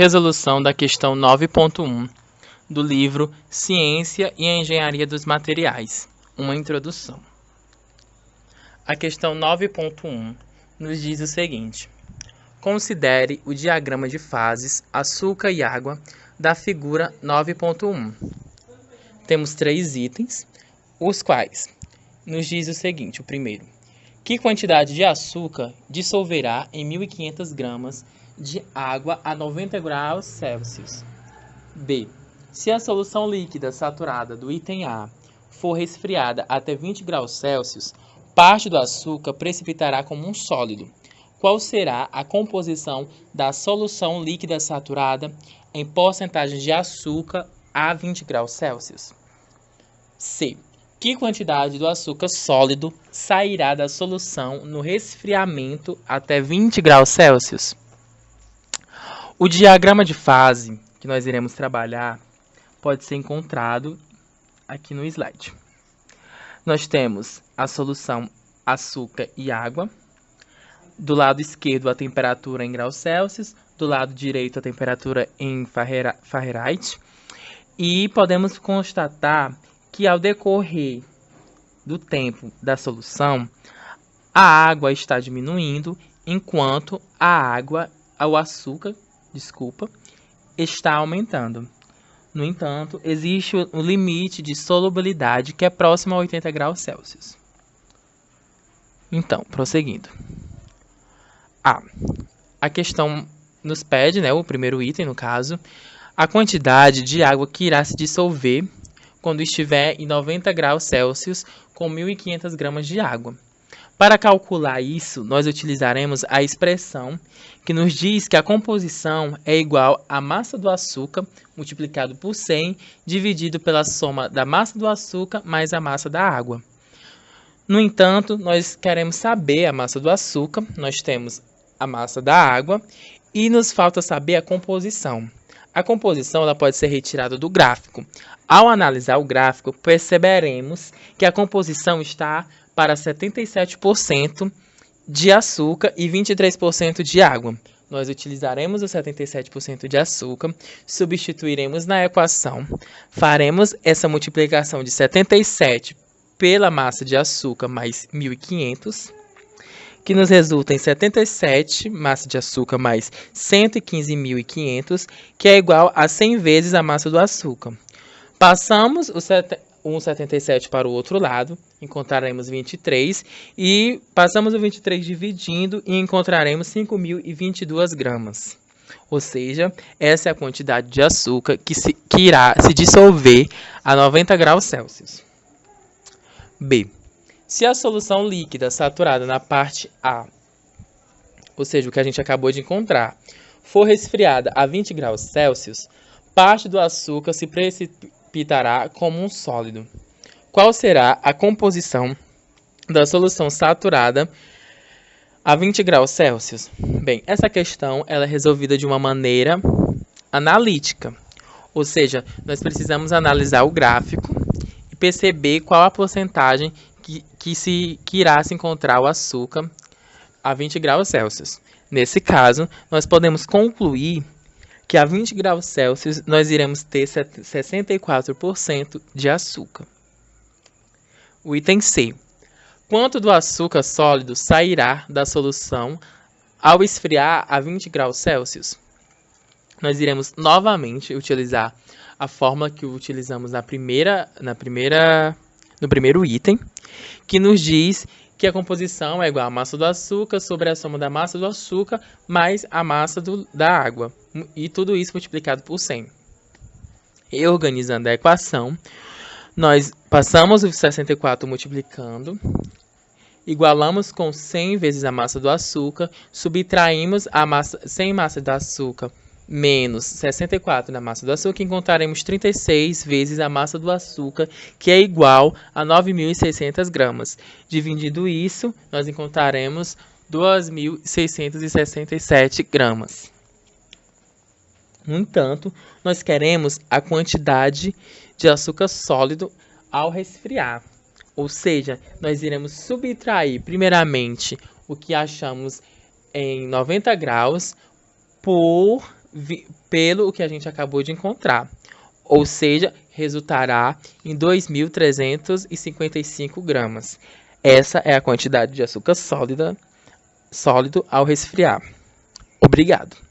Resolução da questão 9.1 do livro Ciência e Engenharia dos Materiais. Uma introdução. A questão 9.1 nos diz o seguinte: considere o diagrama de fases açúcar e água da figura 9.1. Temos 3 itens, os quais nos diz o seguinte: o primeiro, que quantidade de açúcar dissolverá em 1.500 gramas de água a 90 graus Celsius. B. Se a solução líquida saturada do item A for resfriada até 20 graus Celsius, parte do açúcar precipitará como um sólido. Qual será a composição da solução líquida saturada em porcentagem de açúcar a 20 graus Celsius? C. Que quantidade do açúcar sólido sairá da solução no resfriamento até 20 graus Celsius? O diagrama de fase que nós iremos trabalhar pode ser encontrado aqui no slide. Nós temos a solução açúcar e água. Do lado esquerdo, a temperatura em graus Celsius. Do lado direito, a temperatura em Fahrenheit. E podemos constatar que ao decorrer do tempo da solução, a água está diminuindo, enquanto o açúcar está aumentando. No entanto, existe um limite de solubilidade que é próximo a 80 graus Celsius. Então, prosseguindo. A questão nos pede, o primeiro item, no caso, a quantidade de água que irá se dissolver quando estiver em 90 graus Celsius com 1.500 gramas de água. Para calcular isso, nós utilizaremos a expressão que nos diz que a composição é igual à massa do açúcar multiplicado por 100 dividido pela soma da massa do açúcar mais a massa da água. No entanto, nós queremos saber a massa do açúcar, nós temos a massa da água e nos falta saber a composição. A composição ela pode ser retirada do gráfico. Ao analisar o gráfico, perceberemos que a composição está para 77% de açúcar e 23% de água. Nós utilizaremos os 77% de açúcar, substituiremos na equação, faremos essa multiplicação de 77 pela massa de açúcar mais 1.500, que nos resulta em 77 massa de açúcar mais 115.500, que é igual a 100 vezes a massa do açúcar. Passamos o 77 para o outro lado, encontraremos 23, e passamos o 23 dividindo e encontraremos 5.022 gramas. Ou seja, essa é a quantidade de açúcar que irá se dissolver a 90 graus Celsius. B. Se a solução líquida saturada na parte A, ou seja, o que a gente acabou de encontrar, for resfriada a 20 graus Celsius, parte do açúcar se precipitará como um sólido. Qual será a composição da solução saturada a 20 graus Celsius? Bem, essa questão ela é resolvida de uma maneira analítica, ou seja, nós precisamos analisar o gráfico e perceber qual a porcentagem que irá se encontrar o açúcar a 20 graus Celsius. Nesse caso, nós podemos concluir que a 20 graus Celsius nós iremos ter 64% de açúcar. O item C. Quanto do açúcar sólido sairá da solução ao esfriar a 20 graus Celsius? Nós iremos novamente utilizar a fórmula que utilizamos no primeiro item, que nos diz que a composição é igual à massa do açúcar sobre a soma da massa do açúcar mais a massa da água, e tudo isso multiplicado por 100. E organizando a equação, nós passamos o 64 multiplicando, igualamos com 100 vezes a massa do açúcar, subtraímos a massa 100 massa do açúcar menos 64 na massa do açúcar, encontraremos 36 vezes a massa do açúcar, que é igual a 9.600 gramas. Dividindo isso, nós encontraremos 2.667 gramas. No entanto, nós queremos a quantidade de açúcar sólido ao resfriar. Ou seja, nós iremos subtrair primeiramente o que achamos em 90 graus por pelo que a gente acabou de encontrar. Ou seja, resultará em 2.355 gramas. Essa é a quantidade de açúcar sólido ao resfriar. Obrigado.